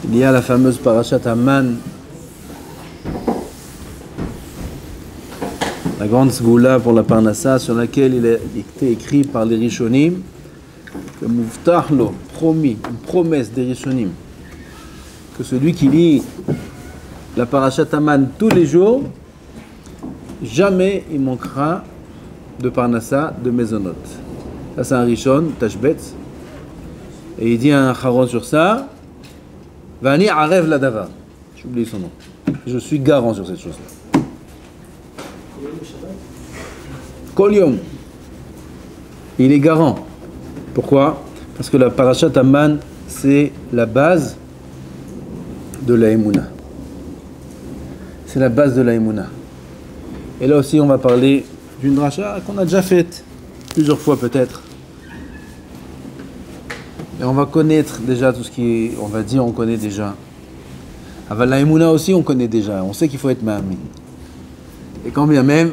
Il y a la fameuse parashat Haman, la grande sgoula pour la Parnassa, sur laquelle il a été écrit par les Rishonim que Muftah lo, promis, une promesse des Rishonim, que celui qui lit la parashat Haman tous les jours, jamais il manquera de Parnassa, de Mezonot. Ça c'est un Rishon, Tashbetz, et il dit un Haron sur ça, Vani Arev la Davar. J'ai oublié son nom. Je suis garant sur cette chose-là. Kol Yom. Il est garant. Pourquoi? Parce que la parashat Haman, c'est la base de la Emouna. C'est la base de la Emouna. Et là aussi, on va parler d'une dracha qu'on a déjà faite plusieurs fois peut-être. Et on va connaître déjà tout ce qui est, on va dire, on connaît déjà. Avec la Emouna aussi, on connaît déjà. On sait qu'il faut être Ma'amin. Et quand bien même,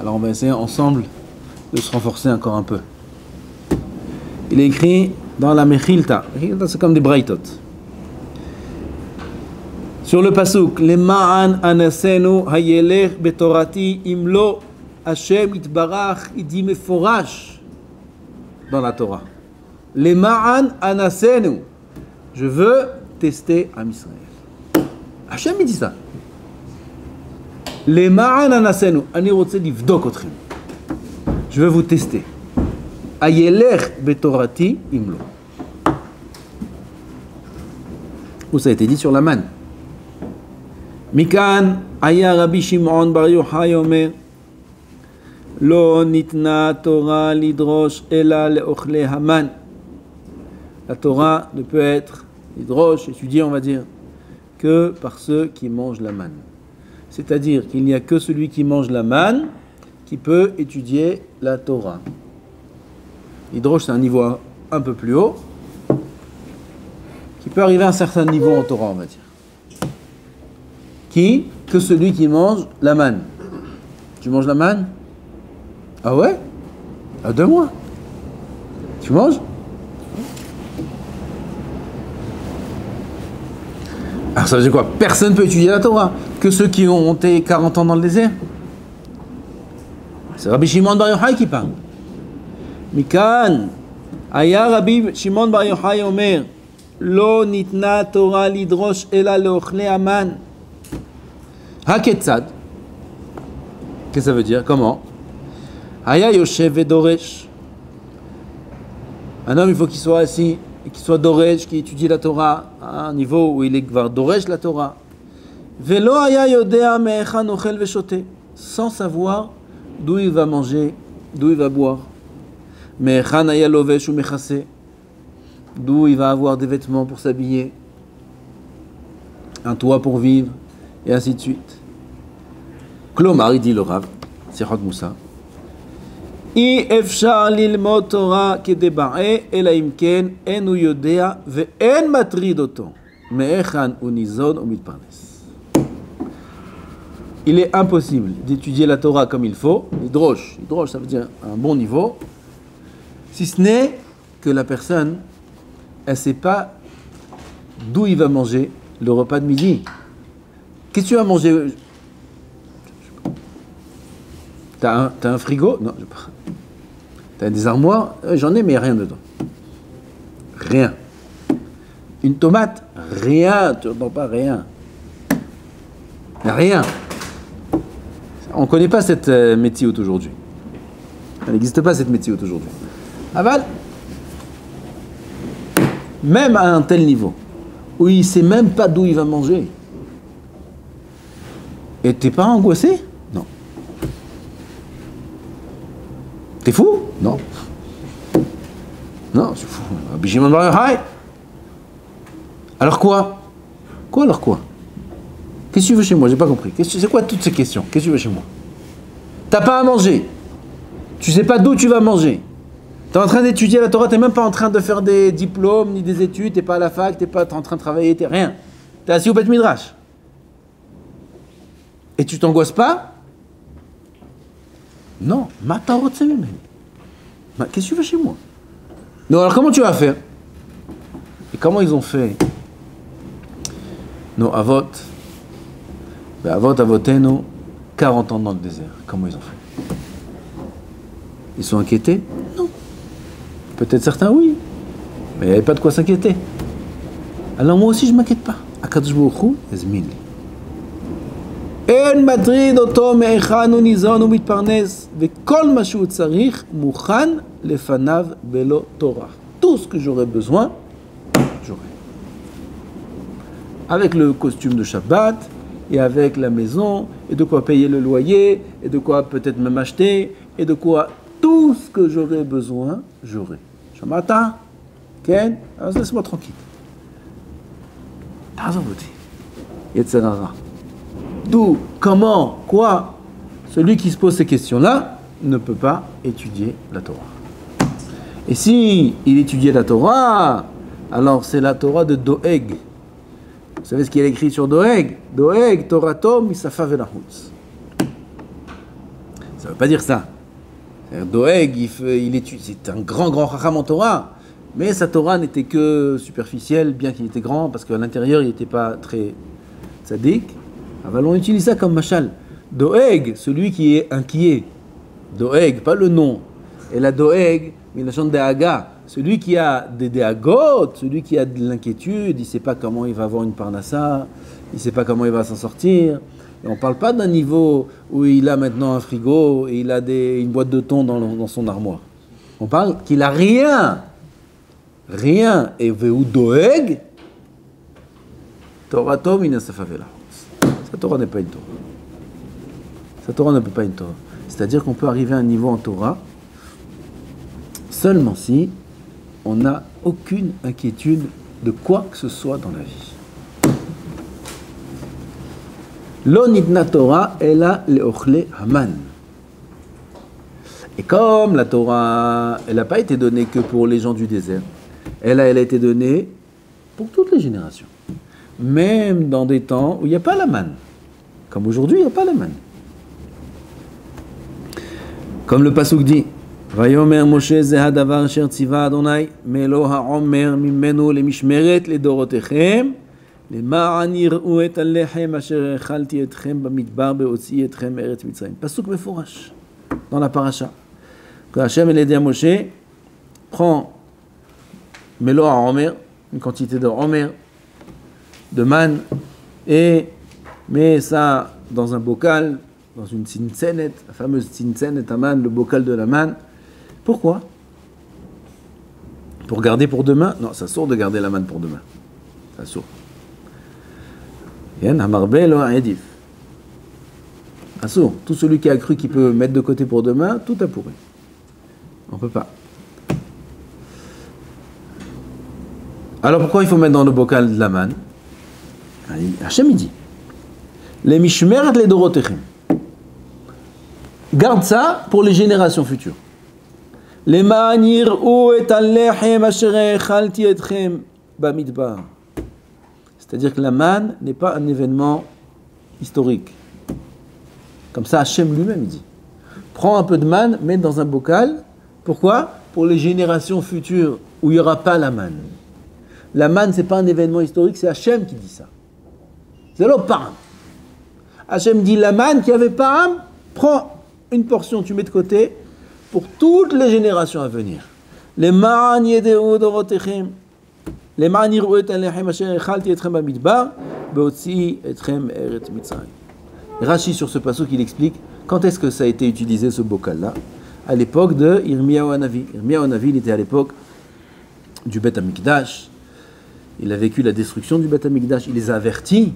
alors on va essayer ensemble de se renforcer encore un peu. Il est écrit dans la Mechilta. C'est comme des Braitot. Sur le pasuk, les ma'an anasenu hayelech betorati imlo Hashem itbarach, il dit meforash dans la Torah. Les ma'an anasenu, je veux tester Am Israël. Hashem il dit ça. Les ma'an anasenu, ani rotze livdok otchem. Je veux vous tester. Hayelech betorati imlo. Où ça a été dit sur la manne. Mikan aya Rabbi Shimon bar Yochai omer lo nitna Torah lidrosh ela leochle Haman. La Torah ne peut être lidrosh, étudiée on va dire, que par ceux qui mangent la manne. C'est-à-dire qu'il n'y a que celui qui mange la manne qui peut étudier la Torah. Lidrosh c'est un niveau un peu plus haut, qui peut arriver à un certain niveau en Torah on va dire. Qui? Que celui qui mange la manne. Tu manges la manne? Ah ouais? Ah, 2 mois. Tu manges? Alors ça veut dire quoi? Personne ne peut étudier la Torah. Que ceux qui ont monté 40 ans dans le désert. C'est Rabbi Shimon bar Yochai qui parle. Mikan, aya Rabbi Shimon bar Yochai omer, lo nitna Torah lidrosh ela leochle Haman. Haketzad. Qu'est-ce que ça veut dire? Comment? Haya Yoshev Vedoresh. Un homme, il faut qu'il soit assis, et qu'il soit Doresh, qui étudie la Torah à un niveau où il est Gvar Doresh la Torah. Velo Haya Yodea Me'echan Ochel Veshote. Sans savoir d'où il va manger, d'où il va boire. Me'echan Haya Lovesh ou Mechase. D'où il va avoir des vêtements pour s'habiller, un toit pour vivre, et ainsi de suite. Klomar, il dit le Rav, Sichot Moussa. I efshar lilmod Torah kedeba'e ela imken enu yodea ve'en matrid oto me'echan unizon umitparnes. Il est impossible d'étudier la Torah comme il faut, hidrosh ça veut dire un bon niveau, si ce n'est que la personne, elle ne sait pas d'où il va manger le repas de midi. Qu'est-ce que tu vas manger? T'as un frigo? Non, je pas. T'as des armoires? J'en ai, mais rien dedans. Rien. Une tomate? Rien. Tu n'entends pas rien. Rien. On ne connaît pas cette métier aujourd'hui. Elle n'existe pas cette métier aujourd'hui. Aval, même à un tel niveau, où il ne sait même pas d'où il va manger, et t'es pas angoissé? Non. T'es fou? Non. Non, c'est fou. Shimon bar Yochai. Alors quoi? Quoi alors quoi? Qu'est-ce que tu veux chez moi? J'ai pas compris. C'est quoi toutes ces questions? Qu'est-ce que tu veux chez moi? T'as pas à manger. Tu sais pas d'où tu vas manger. T'es en train d'étudier la Torah, t'es même pas en train de faire des diplômes ni des études, t'es pas à la fac, t'es pas en train de travailler, t'es rien. T'es assis au Beth Midrash. Et tu t'angoisses pas? Non. Qu'est-ce que tu veux chez moi? Non, alors comment tu vas faire? Et comment ils ont fait nos avot, avot avotenu, 40 ans dans le désert? Comment ils ont fait? Ils sont inquiétés? Non. Peut-être certains oui, mais il n'y avait pas de quoi s'inquiéter. Alors moi aussi je ne m'inquiète pas. Akadosh Baruch Hu yazmin li. En madrid אותו מהיכן הוא ניזון ומתפרנס וכל מה שהוא צריך מוכן לפניו בלא תורה. Tout ce que j'aurais besoin, j'aurai. Avec le costume de Shabbat, et avec la maison, et de quoi payer le loyer, et de quoi peut-être même acheter, et de quoi tout ce que j'aurais besoin, j'aurai. Shamata, Ken, alors laisse-moi tranquille. Ta'azov oti, Yetzer Hara. D'où, comment, quoi, celui qui se pose ces questions-là ne peut pas étudier la Torah. Et si il étudiait la Torah, alors c'est la Torah de Doeg. Vous savez ce qu'il est écrit sur Doeg? Doeg, Torato, Misafa Velahutz. Ça ne veut pas dire ça. Doeg, il étudie, c'est un grand chacham en Torah, mais sa Torah n'était que superficielle, bien qu'il était grand, parce qu'à l'intérieur il n'était pas très tzaddik. Alors on utilise ça comme machal. Doeg, celui qui est inquiet. Doeg, pas le nom. Et la Doeg, Milachon Dehaga, celui qui a des Dehagot, celui qui a de l'inquiétude, il ne sait pas comment il va avoir une parnassa, il ne sait pas comment il va s'en sortir. Et on ne parle pas d'un niveau où il a maintenant un frigo et il a une boîte de thon dans son armoire. On parle qu'il a rien. Rien. Et Veu Doeg, Torato Minasafa Vela. Sa Torah n'est pas une Torah. Sa Torah ne peut pas être une Torah. C'est-à-dire qu'on peut arriver à un niveau en Torah seulement si on n'a aucune inquiétude de quoi que ce soit dans la vie. Lo nitna Torah ela leochle haman. Et comme la Torah, elle n'a pas été donnée que pour les gens du désert, elle a été donnée pour toutes les générations. Même dans des temps où il n'y a pas la manne. Comme aujourd'hui, il n'y a pas la manne. Comme le pasuk dit, Vayomer Moshe ze hadavar asher tziva Adonai melo haomer mimenu lemishmeret ledorotechem למען יראו את הלחם אשר אכלתי אתכם במדבר בהוציא אתכם מארץ מצרים. pasuk מפורש dans la paracha. Que Hachem il a dit à Moshe, prends melo haomer, une quantité de homer, de manne, et mets ça dans un bocal, dans une tzintzenet, la fameuse tzintzenet aman, le bocal de la manne. Pourquoi? Pour garder pour demain? Non, ça sort de garder la manne pour demain. Ça sort. Tout celui qui a cru qu'il peut mettre de côté pour demain, tout a pourri. On ne peut pas. Alors pourquoi il faut mettre dans le bocal de la manne? Hachem il dit, les mishmeret les dorotechem. Garde ça pour les générations futures. Les manir ou et alechem asher echalti etchem bamidbar. C'est-à-dire que la manne n'est pas un événement historique. Comme ça, Hachem lui-même dit. Prends un peu de manne, mets dans un bocal. Pourquoi? Pour les générations futures où il n'y aura pas la manne. La manne, ce n'est pas un événement historique, c'est Hachem qui dit ça. C'est le param. Hachem dit la manne qui avait param, prends une portion, tu mets de côté pour toutes les générations à venir. Les man yedeu dorotechem. Les man yiru et alechem asher echalti etchem bamidbar beotzi etchem eret mitzrayim. Rashi sur ce passage il explique quand est-ce que ça a été utilisé ce bocal-là. À l'époque de Yirmiyahu Hanavi. Yirmiyahu Hanavi, il était à l'époque du Beth Amikdash. Il a vécu la destruction du Beth Amikdash. Il les a avertis.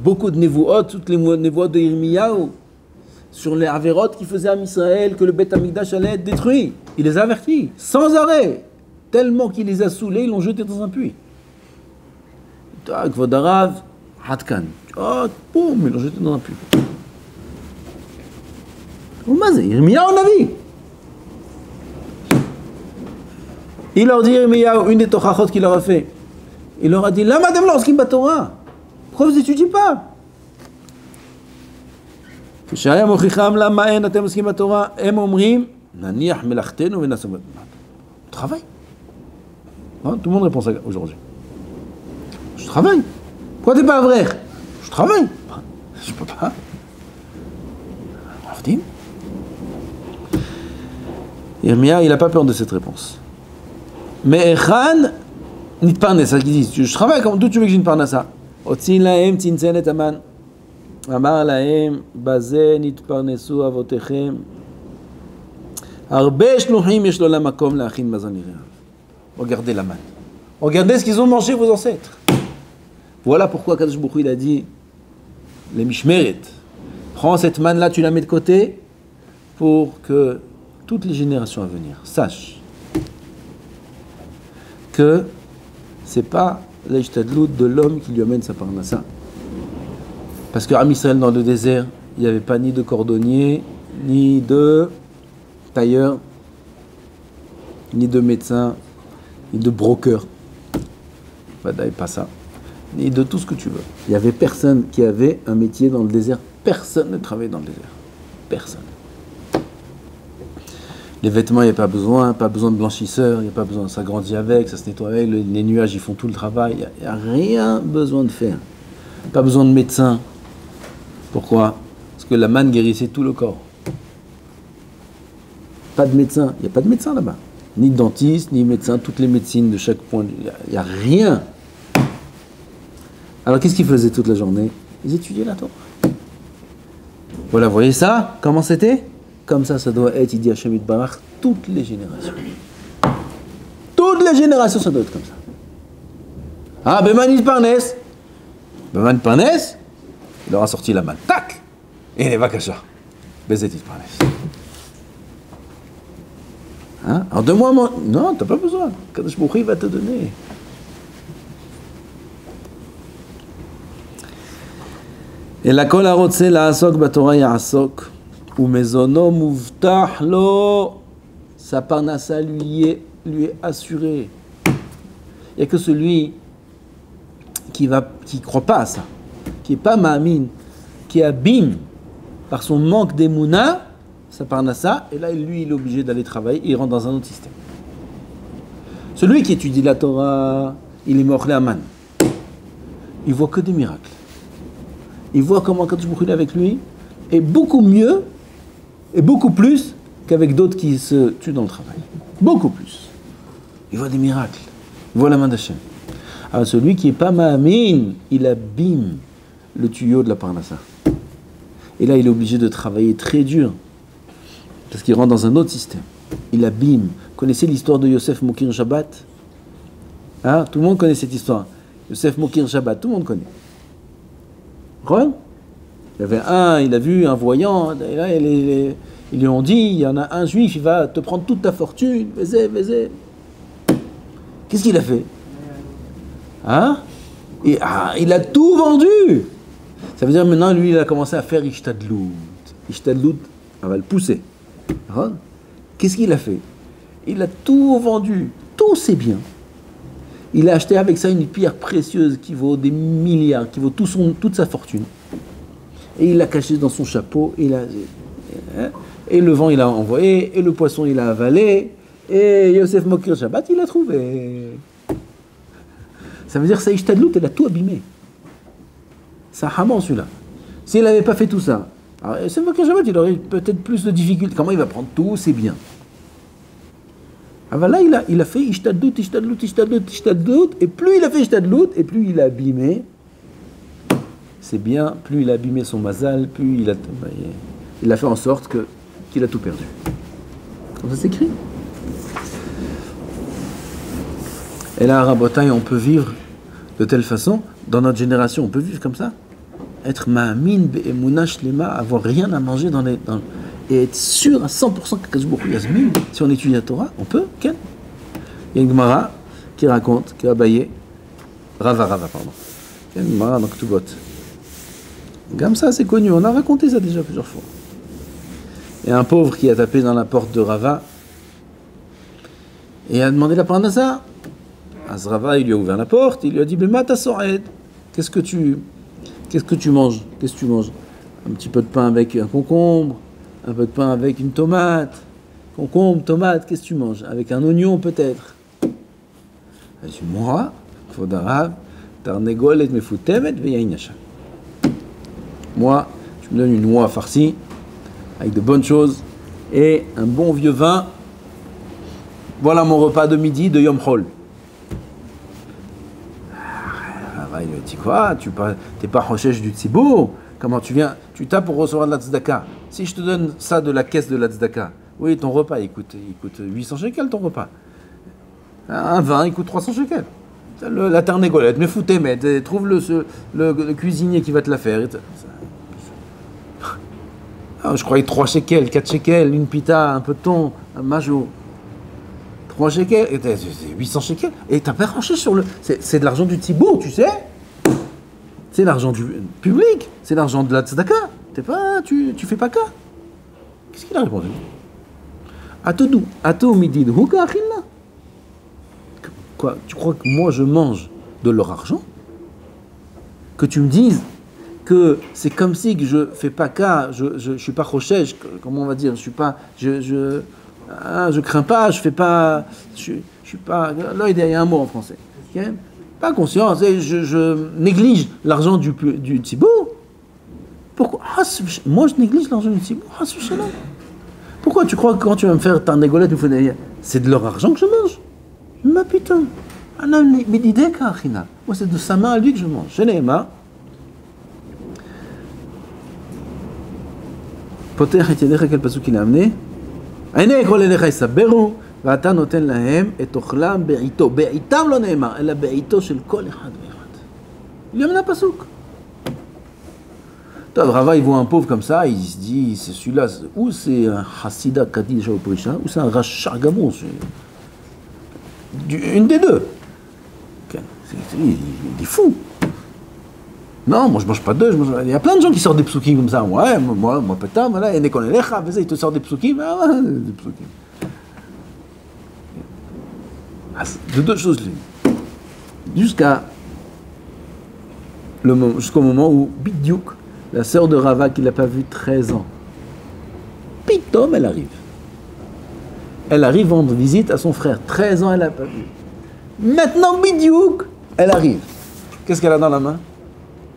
Beaucoup de nevuot, toutes les nevuot de Yirmiyahu, sur les averot qui faisaient à Israël que le Beth Amikdash allait être détruit. Il les a avertis, sans arrêt. Tellement qu'il les a saoulés, ils l'ont jeté dans un puits. Kvodarav, Hatkan. Oh, boum, ils l'ont jeté dans un puits. Yirmiyahu Navi. Il leur dit, Yirmiyahu, une des tochachot qu'il leur a fait. Il leur a dit, Lama dem lorsqu'il bat Torah. Pourquoi vous n'étudiez pas? כשהיה מוכיחם למה אין אתם עוסקים בתורה, הם אומרים, נניח מלאכתנו ונעשה. Travail. Hein, tout le monde répond ça aujourd'hui. Je travaille. Pourquoi t'es pas vrai? Je travaille. Je peux pas. Yirmia, il n'a pas peur de cette réponse. Mais Echan, nit parnessa, qui dit, je travaille, d'où tu veux que j'ai une parnassa? Otsin lahem tinzenet aman. Amar lahem, baze nit parnesu avotechem. Arbe shluchim yesh lo la makom la'achin mazon lirea. Regardez la manne. Regardez ce qu'ils ont mangé, vos ancêtres. Voilà pourquoi Kadosh Baruch Hu, il a dit, les mishmeret, prends cette manne-là, tu la mets de côté, pour que toutes les générations à venir sachent que c'est pas l'Ishtadlout de l'homme qui lui amène sa parnassa. Parce qu'à Israël, dans le désert, il n'y avait pas ni de cordonnier, ni de tailleur, ni de médecin, ni de broker. Pas ça. Ni de tout ce que tu veux. Il n'y avait personne qui avait un métier dans le désert. Personne ne travaillait dans le désert. Personne. Les vêtements, il n'y a pas besoin de blanchisseur, il n'y a pas besoin, ça grandit avec, ça se nettoie avec, les nuages, ils font tout le travail, il n'y a rien besoin de faire. Pas besoin de médecin. Pourquoi? Parce que la manne guérissait tout le corps. Pas de médecin, il n'y a pas de médecin là-bas. Ni de dentiste, ni médecin, toutes les médecines de chaque point, il n'y a rien. Alors qu'est-ce qu'ils faisaient toute la journée? Ils étudiaient la Torah. Voilà, vous voyez ça? Comment c'était? Comme ça doit être, il dit Hachem Yitbarach, toutes les générations. Toutes les générations, ça doit être comme ça. Ah, Beman Yitparnes. Beman Yitparnes, il aura sorti la main. Tac! Et il est Vakasha. Bezet Yitparnes. Hein? Alors donne-moi mon... Non, t'as pas besoin. Kadosh Baruch Hu va te donner. Et la kol harotze la'asok batorah ya'asok. Ou mezono muvtah lo, sa parnassa lui est assurée. Il n'y a que celui qui croit pas à ça, qui n'est pas ma'amin, qui abîme par son manque d'émouna sa parnassa, et là lui il est obligé d'aller travailler, il rentre dans un autre système. Celui qui étudie la Torah, il est mort aman. Il voit que des miracles. Il voit comment Kadosh Baruch Hu est avec lui, et beaucoup mieux et beaucoup plus qu'avec d'autres qui se tuent dans le travail. Beaucoup plus. Il voit des miracles. Il voit la main d'Hachem. Alors celui qui n'est pas ma'amin, il abîme le tuyau de la parnassa. Et là, il est obligé de travailler très dur. Parce qu'il rentre dans un autre système. Il abîme. Vous connaissez l'histoire de Yosef Mokir Shabbat? Hein? Tout le monde connaît cette histoire. Yosef Mokir Shabbat, tout le monde connaît. Ron? Il y avait il a vu un voyant, et là, ils lui ont dit, il y en a un juif, il va te prendre toute ta fortune, vas-y. Qu'est-ce qu'il a fait? Hein? Il a tout vendu. Ça veut dire maintenant, lui, il a commencé à faire Ishtadlout. Ishtadlout, elle va le pousser. Ron? Qu'est-ce qu'il a fait? Il a tout vendu, tous ses biens. Il a acheté avec ça une pierre précieuse qui vaut des milliards, qui vaut toute sa fortune. Et il l'a caché dans son chapeau, et le vent il a envoyé, et le poisson il a avalé, et Yosef Mokir Shabbat il l'a trouvé. Ça veut dire que sa Ishtadlout, elle a tout abîmé. C'est un haman celui-là. S'il n'avait pas fait tout ça, alors Yosef Mokir Shabbat il aurait peut-être plus de difficultés. Comment il va prendre tous ses biens? Alors là il a fait Ishtadlout, et plus il a fait Ishtadlout, et plus il a abîmé. C'est bien, plus il a abîmé son mazal, plus il a fait en sorte qu'il a tout perdu. Comme ça s'écrit. Et là, à Rabotai, on peut vivre de telle façon, dans notre génération, on peut vivre comme ça. Être ma'amin be'emunah shlema, avoir rien à manger et être sûr à 100% que Kadosh Baruch Hu yazmin. Si on étudie la Torah, on peut, ken. Il y a une Gemara qui raconte, qui a baillé, Rava, pardon. Il y a une Gemara dans Ketubot. Comme ça, c'est connu, on a raconté ça déjà plusieurs fois. Et un pauvre qui a tapé dans la porte de Rava et a demandé la parnassa. Rava, il lui a ouvert la porte, il lui a dit Bema sored, qu'est-ce que tu manges? Qu'est-ce que tu manges? Un petit peu de pain avec un concombre, un peu de pain avec une tomate. Concombre, tomate, qu'est-ce que tu manges? Avec un oignon peut-être. Elle dit, moi, k'vod harav, tarnegolet mefutemet veyain yashan. Moi, tu me donnes une noix farcie, avec de bonnes choses, et un bon vieux vin. Voilà mon repas de midi de Yom Hol. Il lui dit quoi? Tu n'es pas rochèche du tzibour? Comment tu viens? Tu tapes pour recevoir de la tzedaka. Si je te donne ça de la caisse de la tzedaka, oui, ton repas il coûte 800 shekels ton repas. Un vin il coûte 300 shekels. La tarnégolette, mais foutez, mais trouve le cuisinier qui va te la faire. Ah, je croyais 3 shekels, 4 shekels, une pita, un peu de thon, un majo. 3 shekels, 800 shekels. Et t'as pas ranché sur le... C'est de l'argent du tzibour, tu sais. C'est l'argent du public. C'est l'argent de la tzedaka. Tu fais pas cas. Qu'est-ce qu'il a répondu? Ato midi de huka achilla. Quoi? Tu crois que moi je mange de leur argent? Que tu me dises que c'est comme si que je fais pas cas, je suis pas rochèche, comment on va dire, je suis pas, je crains pas, je fais pas, je suis pas, là il y a un mot en français, okay? Pas conscient, je néglige l'argent du tzibour. Pourquoi? Moi je néglige l'argent du tzibour. Pourquoi tu crois que quand tu vas me faire ta négolette, c'est de leur argent que je mange? Ma putain, moi c'est de sa main à lui que je mange. Je n'ai pas. פותח את ידיך כל פסוק ילמנה, עיני כל ידיך יסברו, ואתה נותן להם את אוכלם בעיתו. בעיתם לא נאמר, אלא בעיתו של כל אחד ואחד. Il y a un pasuk. Rava, il voit un pauvre comme ça, il se dit, c'est celui-là, ou c'est un Hassida Kaddish au Prisha, ou c'est un Rachar Gamon, une des deux. Il est fou. Non, moi je mange pas d'œufs, il y a plein de gens qui sortent des psukim comme ça. Ouais, moi, pétam, voilà, il te sort des psukim, des psukim. De deux choses l'une. Jusqu'au moment où Bidiouk, la sœur de Rava qui l'a pas vue 13 ans, pitom, elle arrive. Elle arrive rendre visite à son frère. 13 ans, elle l'a pas vu. Maintenant, Bidiouk, elle arrive. Qu'est-ce qu'elle a dans la main?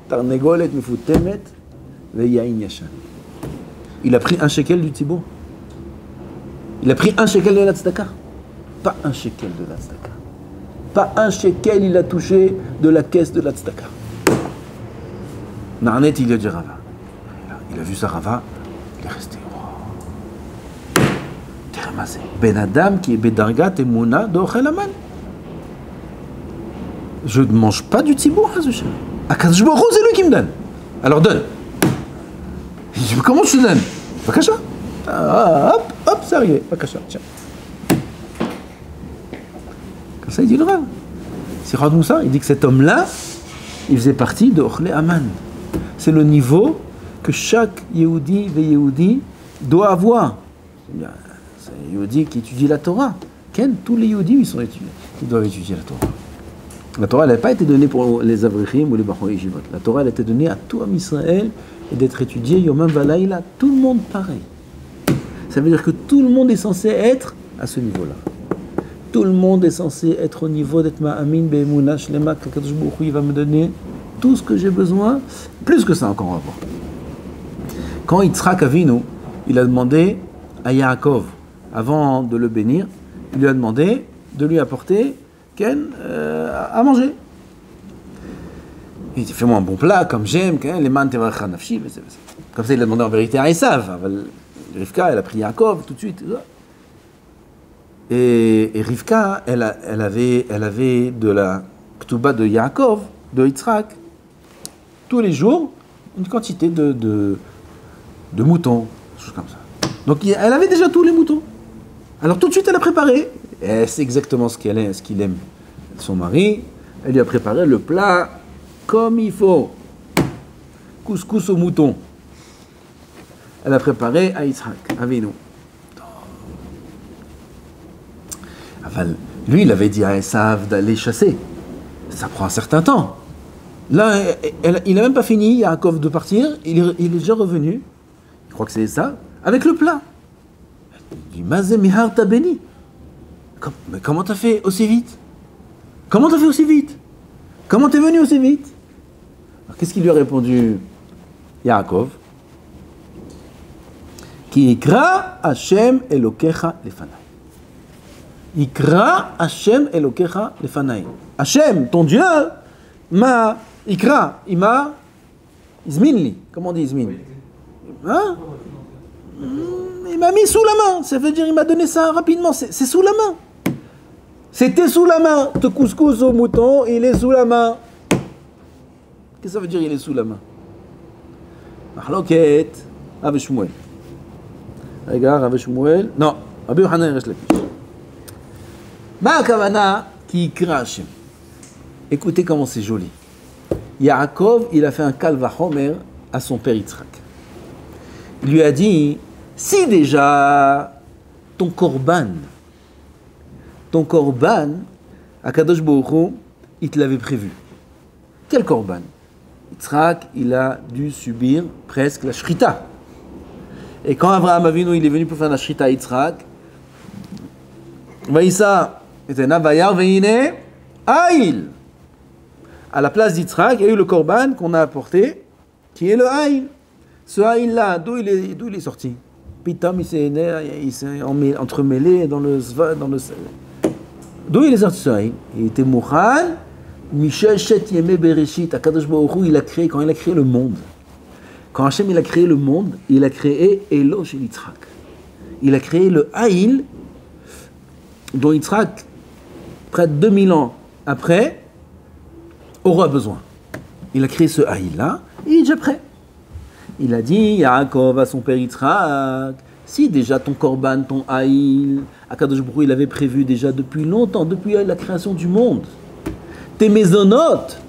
Tarnegolet mefutemet veyain yashan. Il a pris un shekel du tzibour. Il a pris un shekel de la tzedaka. Pas un shekel de la tzedaka. Pas un shekel il a touché de la caisse de la tzedaka. Narnet, il a dit Rava. Il a vu sa Rava, il est resté. Termasé. Ben Adam qui est bedargat et mouna d'ochel aman. Je ne mange pas du tzibour, Hazusha. Akadosh Baruch Hu, c'est lui qui me donne. Alors donne. Je dis, comment je te donne? Bakasha. Hop, c'est arrivé. Bakasha, tiens. Comme ça, il dit le Rav. C'est Rav Moussa, il dit que cet homme-là, il faisait partie de Ochle Aman. C'est le niveau que chaque Yehudi et Yehudi doit avoir. C'est un Yehudi qui étudie la Torah. Tous les Yehudis, ils doivent étudier la Torah. La Torah, elle n'a pas été donnée pour les Avrichim ou les Bachor Yeshivot. La Torah, elle a été donnée à tout Am Israël et d'être étudiée Yomam Valaïla, tout le monde pareil. Ça veut dire que tout le monde est censé être à ce niveau-là. Tout le monde est censé être au niveau d'être Ma'amin, Be'emunah, Shlema, qu'Akadosh Baruch Hu, il va me donner tout ce que j'ai besoin, plus que ça encore, on va voir. Quand Yitzhak Avinu, il a demandé à Yaakov, avant de le bénir, il lui a demandé de lui apporter à manger. Il dit, fais-moi un bon plat, comme j'aime, les man tevarecha nafshi. Comme ça, il a demandé en vérité à Esav. Rivka, elle a pris Yaakov tout de suite. Et Rivka, elle avait de la Ktuba de Yaakov, de Yitzhak, tous les jours, une quantité de moutons, des choses comme ça. Donc, elle avait déjà tous les moutons. Alors, tout de suite, elle a préparé. Et c'est exactement ce qu'il aime. Son mari, elle lui a préparé le plat comme il faut. Couscous au mouton. Elle a préparé à Yitzhak, Avinu. Lui, il avait dit à Esav d'aller chasser. Ça prend un certain temps. Là, il n'a même pas fini, Yaakov, de partir. Il est déjà revenu. Je crois que c'est ça. Avec le plat. Il dit, Mazé mihar ta béni. Mais comment t'as fait aussi vite? comment t'as fait aussi vite? Comment t'es venu aussi vite? Alors, qu'est-ce qu'il lui a répondu Yaakov? Ki ikra Hashem Elokecha lefanai. Ikra Hashem Elokecha lefanai. Hashem, ton Dieu, m'a ikra, il m'a izminli. Comment on dit izmin? Hein? Il m'a mis sous la main. Ça veut dire il m'a donné ça rapidement. C'est sous la main. C'était sous la main. Te couscous au mouton, il est sous la main. Qu'est-ce que ça veut dire il est sous la main? Mahloket, Rabbi Shmuel. Regarde, Rabbi Shmuel. Non, Rabbi Yochanan Resh Lakish. Ma kavana ki ikra Hashem. Écoutez comment c'est joli. Yaakov, il a fait un kal vachomer à son père Yitzhak. Il lui a dit, si déjà ton korban, Akadosh Baruch Hu, il te l'avait prévu. Quel korban? Yitzhak, il a dû subir presque la shrita. Et quand Abraham Avinu, il est venu pour faire la shrita à Yitzhak, Vaïssa, etena vayar veine, aïl. À la place d'Yitzhak, il y a eu le korban qu'on a apporté, qui est le aïl. Ce aïl-là, d'où il est sorti? Pitam, il s'est entremêlé dans le... D'où il est sorti ce aïl? Il était Mouchan, Michel Shet Yemé Bereshit, Akadosh Baruch Hu, quand il a créé le monde. Quand Hachem il a créé le monde, il a créé Elo chez Yitzhak. Il a créé le aïl, dont Yitzhak, près de 2000 ans après, aura besoin. Il a créé ce aïl-là, et il est déjà prêt. Il a dit, Yaakov à son père Yitzhak, si déjà ton korban, ton aïl, Akadosh Baruch Hu, il avait prévu déjà depuis longtemps, depuis la création du monde. Tes maisonnotes,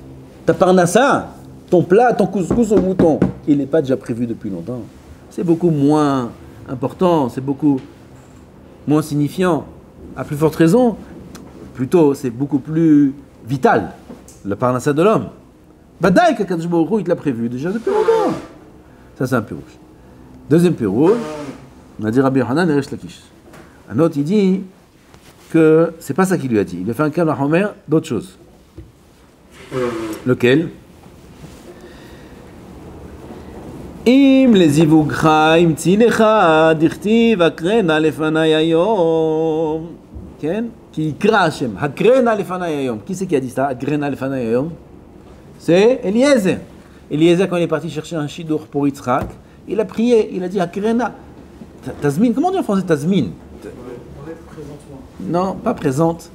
ta parnassa, ton plat, ton couscous au mouton, il n'est pas déjà prévu depuis longtemps. C'est beaucoup moins important, c'est beaucoup moins signifiant. À plus forte raison, plutôt, c'est beaucoup plus vital, le parnassa de l'homme. Badaï qu'Akadosh Baruch Hu, il l'a prévu déjà depuis longtemps. Ça, c'est un pirouge. Deuxième pirouge, on a dit Rabbi Yochanan et Resh Lakish. Un autre, il dit que c'est pas ça qu'il lui a dit. Il a fait un cas Homer d'autre chose. Lequel? Im les ivugra im tzinecha dichtiv akrena lefanay hayom. Ken? Ki ikra Hashem. Akrena lefanay hayom. Qui c'est qui a dit ça? Akrena lefanay hayom. C'est Eliezer. Eliezer, quand il est parti chercher un shidour pour Yitzhak, il a prié, il a dit Akrena. Tazmin, comment on dit en français Tazmin? Non, pas présente.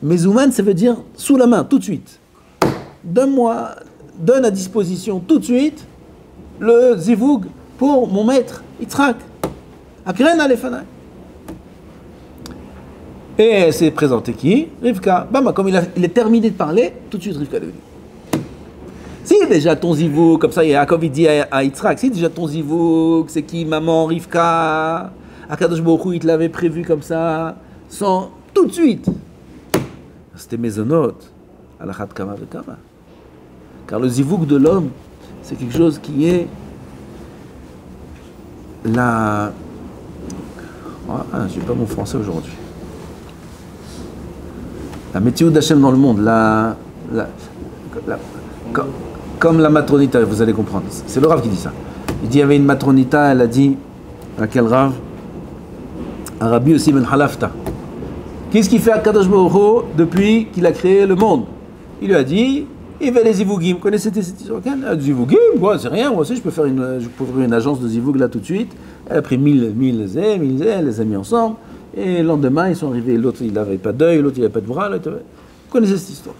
Mezouman, ça veut dire sous la main, tout de suite. Donne à disposition tout de suite le zivoug pour mon maître Yitzhak. Akrena lefanai. Et elle s'est présentée qui? Rivka. Bama, comme il est terminé de parler, tout de suite Rivka est venue. Si déjà ton zivoug, comme ça, Yaakov il dit à Yitzhak, si déjà ton zivoug, c'est qui maman Rivka? Akadosh Baruch Hu, il te l'avait prévu comme ça, sans tout de suite. C'était mésonote, alachat kama vekama. Car le zivoug de l'homme, c'est quelque chose qui est la... j'ai pas mon français aujourd'hui. La météo d'Hachem dans le monde, comme la matronita, vous allez comprendre. C'est le Rav qui dit ça. Il dit, il y avait une matronita, elle a dit, à quel Rav? Un Rabbi aussi ben Halafta. Qu'est-ce qu'il fait à Kadosh Baruch Hu depuis qu'il a créé le monde? Il lui a dit, il fait les zivougim. Vous connaissez cette histoire? Zivougim, quoi, c'est rien. Moi aussi, je peux ouvrir une agence de zivoug là tout de suite. Elle a pris 1000 elle les a mis ensemble. Et le lendemain, ils sont arrivés. L'autre, il n'avait pas d'œil, l'autre, il n'avait pas de bras. Vous connaissez cette histoire?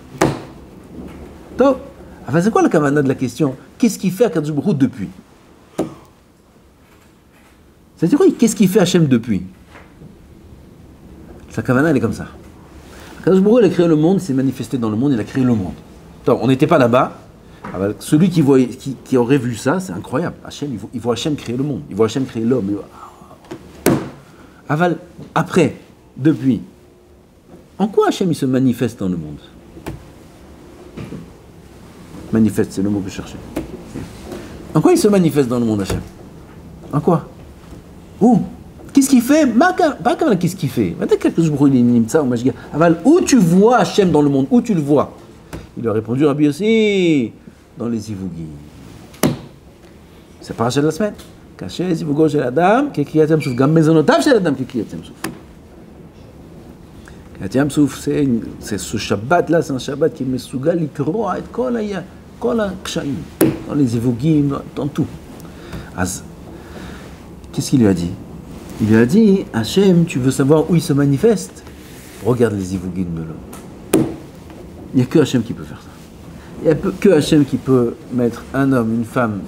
Top. Enfin, c'est quoi la kavana de la question? Qu'est-ce qu'il fait à Kadosh Baruch Hu depuis? C'est-à-dire quoi? Qu'est-ce qu'il fait Hachem depuis? Sa kavana, elle est comme ça. Kadosh Baruch Hu, il a créé le monde, il s'est manifesté dans le monde, il a créé le monde. Donc, on n'était pas là-bas. Alors, celui qui aurait vu ça, c'est incroyable. Hachem, il voit Hachem créer le monde, il voit Hachem créer l'homme. Aval, après, depuis, en quoi Hachem il se manifeste dans le monde? Manifeste, c'est le mot que je cherchais. En quoi il se manifeste dans le monde, Hachem? En quoi? Où? Qu'est-ce qu'il fait? Pas comme qu'est-ce qu'il fait. Où tu vois Hachem dans le monde? Où tu le vois? Il lui a répondu, Rabbi aussi, dans les Zivugim. C'est parachat de la semaine. Caché Zivugo chez Adam, Kriyat Yam Souf. Gam Mezonotav chez Adam, Kriyat Yam Souf. Kriyat Yam Souf, c'est ce Shabbat-là, c'est un Shabbat qui est Mesougal, Likroa, et Kol HaKshaim. Dans les Zivugim, dans tout. Az, qu'est-ce qu'il lui a dit? Il lui a dit, Hachem, tu veux savoir où il se manifeste? Regarde les Zivugim de l'homme. Il n'y a que Hachem qui peut faire ça. Il n'y a que Hachem qui peut mettre un homme, une femme,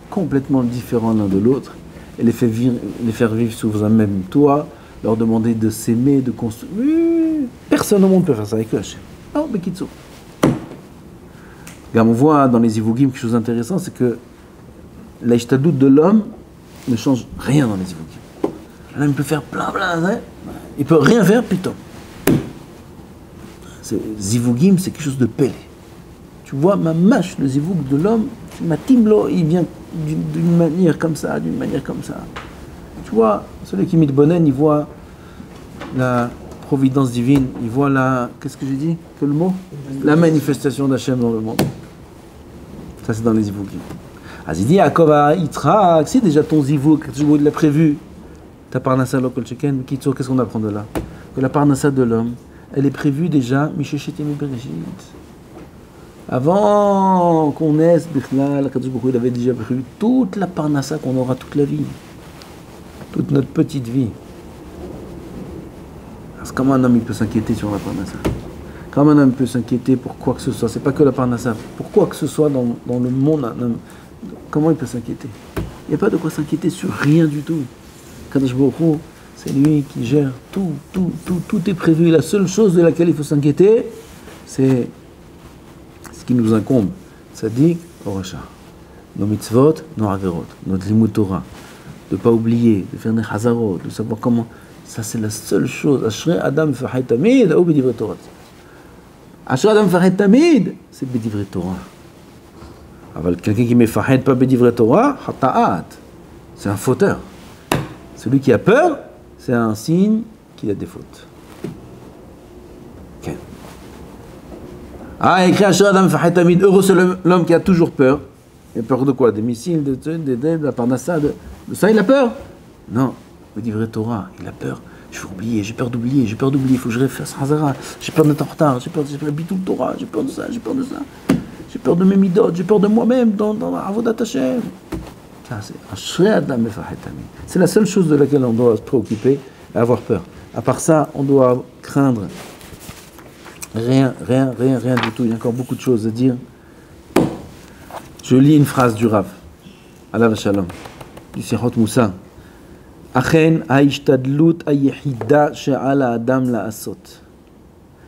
complètement différents l'un de l'autre, et les faire vivre sous un même toit, leur demander de s'aimer, de construire. Personne au monde ne peut faire ça avec Hachem. Non, mais Kitso. On voit dans les Zivugim quelque chose d'intéressant, c'est que l'Aïchtadout de l'homme ne change rien dans les Zivugim. L'homme peut faire plein, hein? Il peut rien faire, putain. Zivugim, c'est quelque chose de pelé. Tu vois, ma mâche, le Zivoug de l'homme, ma timlo, il vient d'une manière comme ça, d'une manière comme ça. Tu vois, celui qui imite Bonnen, il voit la providence divine, il voit la... Qu'est-ce que j'ai dit? Quel mot? La manifestation d'Hachem dans le monde. Ça, c'est dans les Zivugim. Azidi, Akova, Yitzhak, c'est déjà ton Zivoug, il l'a prévu. Ta parnassa lokol sheken, Kitso, qu'est-ce qu'on apprend de là? Que la parnassa de l'homme, elle est prévue déjà, Misheshit et Bereshit. Avant qu'on naisse, Bichlal, il avait déjà prévu toute la parnassa qu'on aura toute la vie. Toute notre petite vie. Parce que comment un homme il peut s'inquiéter sur la parnassa? Comment un homme peut s'inquiéter pour quoi que ce soit? C'est pas que la parnassa. Pour quoi que ce soit dans le monde, comment il peut s'inquiéter? Il n'y a pas de quoi s'inquiéter sur rien du tout. Kadosh Baruch Hu, c'est lui qui gère tout est prévu. La seule chose de laquelle il faut s'inquiéter, c'est ce qui nous incombe. Tzaddik, Oracha. Nos mitzvot, nos averot, notre limut Torah. De ne pas oublier, de faire des chazarot, de savoir comment. Ça, c'est la seule chose. Ashrei Adam Farhet Tamid, ou B'divrei Torah. Ashrei Adam Farhet Tamid, c'est B'divrei Torah. Alors, quelqu'un qui met Farhet pas B'divrei Torah, Hata'at. C'est un fauteur. Celui qui a peur, c'est un signe qu'il a des fautes. Okay. Ah, écrit Asher Adam Farhet Tamid, heureux c'est l'homme qui a toujours peur. Il a peur de quoi? Des missiles, de la parnassa, de ça il a peur? Non, le Divrei Torah, il a peur. Je vais oublier, j'ai peur d'oublier, il faut que je refasse Hazara, j'ai peur d'être en retard, j'ai peur de Bitul Torah, j'ai peur de ça, j'ai peur de mes midot, j'ai peur de moi-même dans Avodat Hashem. Ça, c'est Ashrei Adam Farhet Tamid. C'est la seule chose de laquelle on doit se préoccuper et avoir peur. À part ça, on doit craindre rien du tout. Il y a encore beaucoup de choses à dire. Je lis une phrase du Rav, Alav Shalom, du Sichot Moussa. Achen haishtadlut hayechida she'ala adam la'asot,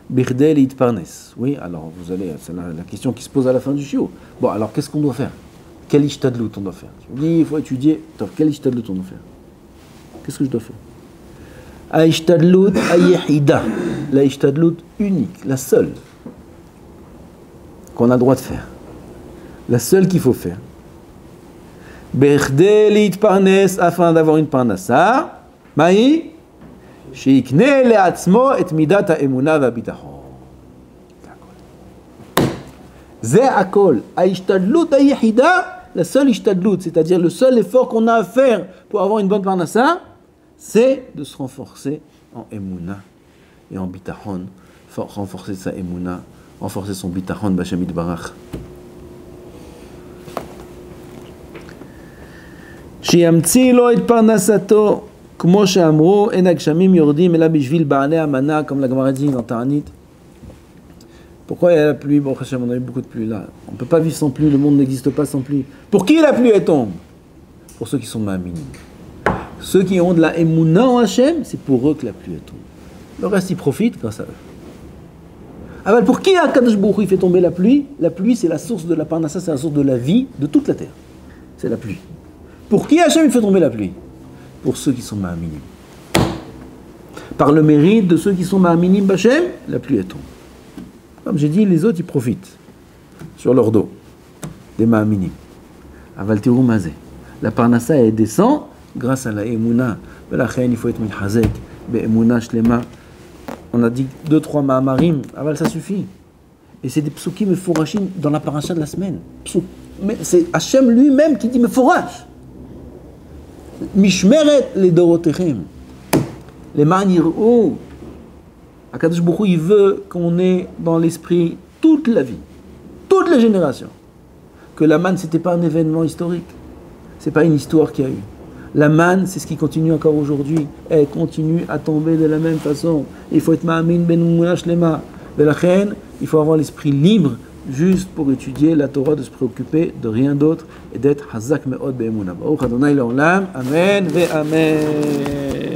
bichdei litparnes. Oui, alors vous allez, c'est la question qui se pose à la fin du shiur. Bon, alors qu'est-ce qu'on doit faire? Quel ishtadlut on doit faire? Je dis, il faut étudier. Quel ishtadlut on doit faire? Qu'est-ce que je dois faire? Haishtadlut hayechida, la ishtadlut unique, la seule qu'on a le droit de faire. La seule qu'il faut faire. Bechdei litparnes, afin d'avoir une parnassa. Maï, sheikne le'atzmo et midat ha'emuna va'bitachon. Ze akol, ha'ishtadlut ha'yehida, la seule ishtadlut, c'est-à-dire le seul effort qu'on a à faire pour avoir une bonne parnassa, c'est de se renforcer en emuna et en bitachon, renforcer sa emuna, renforcer son bitachon b'Hashem Yitbarach. שימציא לו את פרנסתו, כמו שאמרו, אין הגשמים יורדים אלא בשביל בעלי המנה, comme la Gemara dit dans Ta'anit. Pourquoi il y a la pluie? Bon, on a eu beaucoup de pluie là. On ne peut pas vivre sans pluie, le monde n'existe pas sans pluie. Pour qui la pluie elle tombe? Pour ceux qui sont ma'aminim. Ceux qui ont de la émouna en Hachem, c'est pour eux que la pluie elle tombe. Le reste, ils profitent grâce à eux. Alors, pour qui Akadosh Baruch Hu il fait tomber la pluie? La pluie, c'est la source de la parnassa, c'est la source de la vie de toute la terre. C'est la pluie. Pour qui Hachem il fait tomber la pluie? Pour ceux qui sont ma'aminim. Par le mérite de ceux qui sont ma'aminim b'Hachem, la pluie elle tombe. Comme j'ai dit, les autres ils profitent sur leur dos des ma'aminim. Aval tirou mazé. La parnassa elle descend grâce à la Emouna. La reine, il faut être Milchazek, Be'emouna Shlema. On a dit 2-3 Ma'amarim, aval ça suffit. Et c'est des psukim meforashim dans la paracha de la semaine. Mais c'est Hachem lui-même qui dit meforash. Mishmeret les dorotechem. Les manirou. Akadosh Baruch Hu, il veut qu'on ait dans l'esprit toute la vie, toutes les générations. Que la manne, c'était pas un événement historique. C'est pas une histoire qu'il y a eu. La manne, c'est ce qui continue encore aujourd'hui. Elle continue à tomber de la même façon. Il faut être ma'amin ben mounash lema. De la reine, il faut avoir l'esprit libre juste pour étudier la Torah, de se préoccuper de rien d'autre et d'être hazak me'od be'emunah. Baruch Adonai le'olam. Amen ve amen.